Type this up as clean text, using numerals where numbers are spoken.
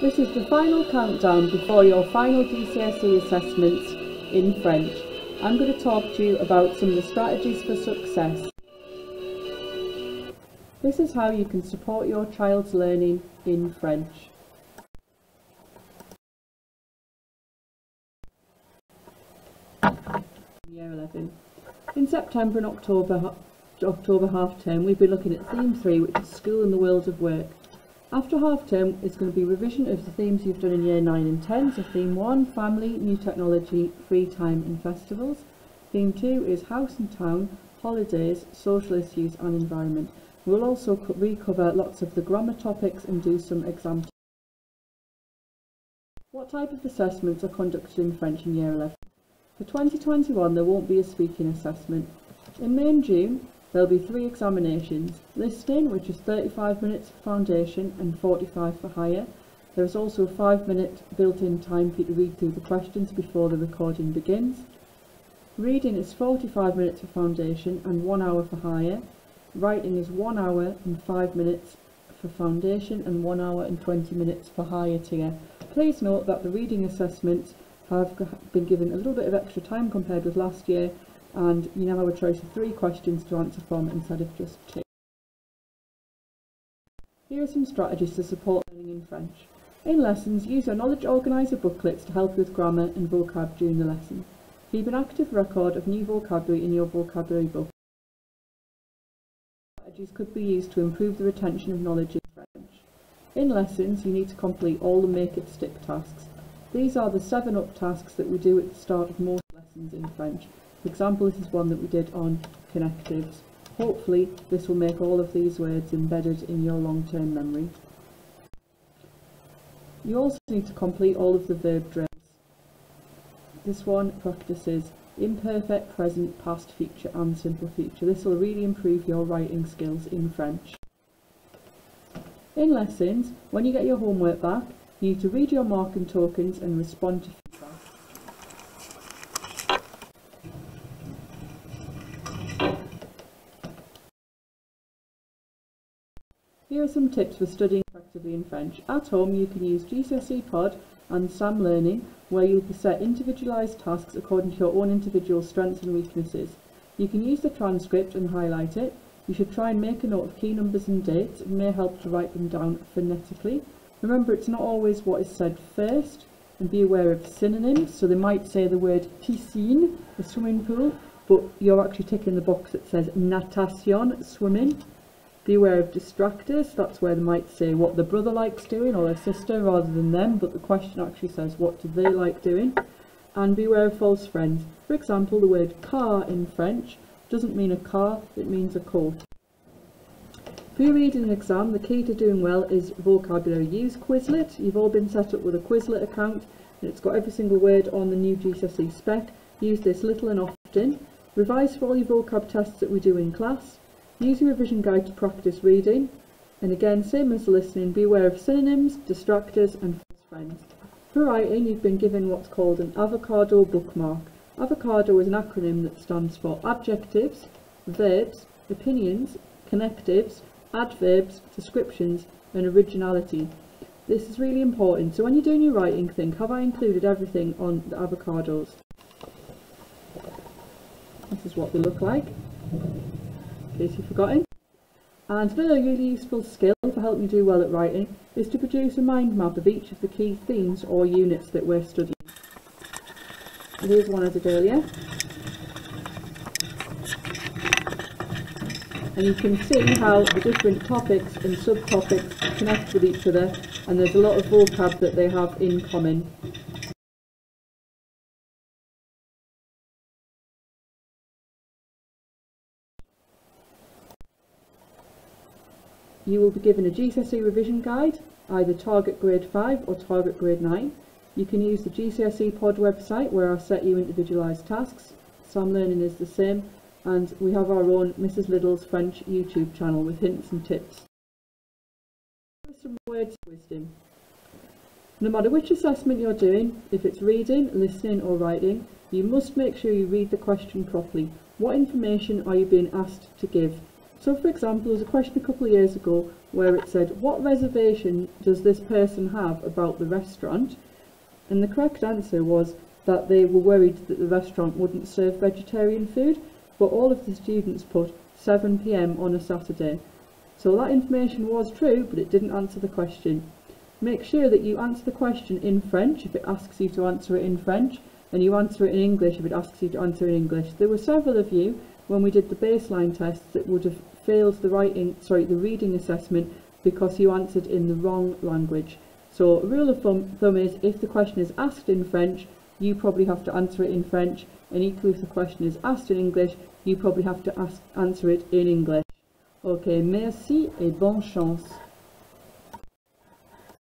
This is the final countdown before your final GCSE assessments in French. I'm going to talk to you about some of the strategies for success. This is how you can support your child's learning in French. Year 11. In September and October half term, we've been looking at theme 3, which is school and the world of work. After half term, it's going to be revision of the themes you've done in year 9 and 10. So theme 1, family, new technology, free time and festivals. Theme 2 is house and town, holidays, social issues and environment. We'll also recover lots of the grammar topics and do some examples. What type of assessments are conducted in French in year 11? For 2021, there won't be a speaking assessment. In May and June, there'll be 3 examinations: listening, which is 35 minutes for foundation and 45 for higher. There is also a 5-minute built-in time for you to read through the questions before the recording begins. Reading is 45 minutes for foundation and 1 hour for higher. Writing is 1 hour and 5 minutes for foundation and 1 hour and 20 minutes for higher tier. Please note that the reading assessments have been given a little bit of extra time compared with last year, and you now have a choice of 3 questions to answer from instead of just 2. Here are some strategies to support learning in French. In lessons, use your knowledge organiser booklets to help you with grammar and vocab during the lesson. Keep an active record of new vocabulary in your vocabulary book. Strategies could be used to improve the retention of knowledge in French. In lessons, you need to complete all the make it stick tasks. These are the 7-up tasks that we do at the start of most lessons in French. For example, this is one that we did on connectives. Hopefully, this will make all of these words embedded in your long-term memory. You also need to complete all of the verb drills. This one practices imperfect, present, past, future and simple future. This will really improve your writing skills in French. In lessons, when you get your homework back, you need to read your marking tokens and respond to feedback. Here are some tips for studying effectively in French. At home, you can use GCSE Pod and Sam Learning, where you'll be set individualised tasks according to your own individual strengths and weaknesses. You can use the transcript and highlight it. You should try and make a note of key numbers and dates. It may help to write them down phonetically. Remember, it's not always what is said first, and be aware of synonyms. So they might say the word piscine, the swimming pool, but you're actually ticking the box that says natation, swimming. Be aware of distractors. That's where they might say what the brother likes doing or their sister rather than them, but the question actually says what do they like doing. And be aware of false friends. For example, the word car in French doesn't mean a car, it means a coat. For your reading exam, the key to doing well is vocabulary. Use Quizlet. You've all been set up with a Quizlet account, and it's got every single word on the new GCSE spec. Use this little and often. Revise for all your vocab tests that we do in class. Use your revision guide to practice reading. And again, same as listening, be aware of synonyms, distractors and false friends. For writing, you've been given what's called an avocado bookmark. Avocado is an acronym that stands for adjectives, verbs, opinions, connectives, adverbs, descriptions and originality. This is really important. So when you're doing your writing, think, have I included everything on the avocados? This is what they look like, in case you've forgotten. And another really useful skill for helping you do well at writing is to produce a mind map of each of the key themes or units that we're studying. Here's one I did earlier. And you can see how the different topics and subtopics connect with each other, and there's a lot of vocab that they have in common. You will be given a GCSE revision guide, either target grade 5 or target grade 9. You can use the GCSE Pod website where I'll set you individualised tasks. Sam Learning is the same, and we have our own Mrs Liddell's French YouTube channel with hints and tips. Some words of wisdom. No matter which assessment you're doing, if it's reading, listening or writing, you must make sure you read the question properly. What information are you being asked to give? So for example, there was a question a couple of years ago where it said, what reservation does this person have about the restaurant? And the correct answer was that they were worried that the restaurant wouldn't serve vegetarian food, but all of the students put 7 p.m. on a Saturday. So that information was true, but it didn't answer the question. Make sure that you answer the question in French if it asks you to answer it in French, and you answer it in English if it asks you to answer it in English. There were several of you, when we did the baseline tests, that would have failed the reading assessment because you answered in the wrong language. So a rule of thumb is, if the question is asked in French, you probably have to answer it in French, and equally if the question is asked in English, you probably have to answer it in English. Ok, merci et bonne chance.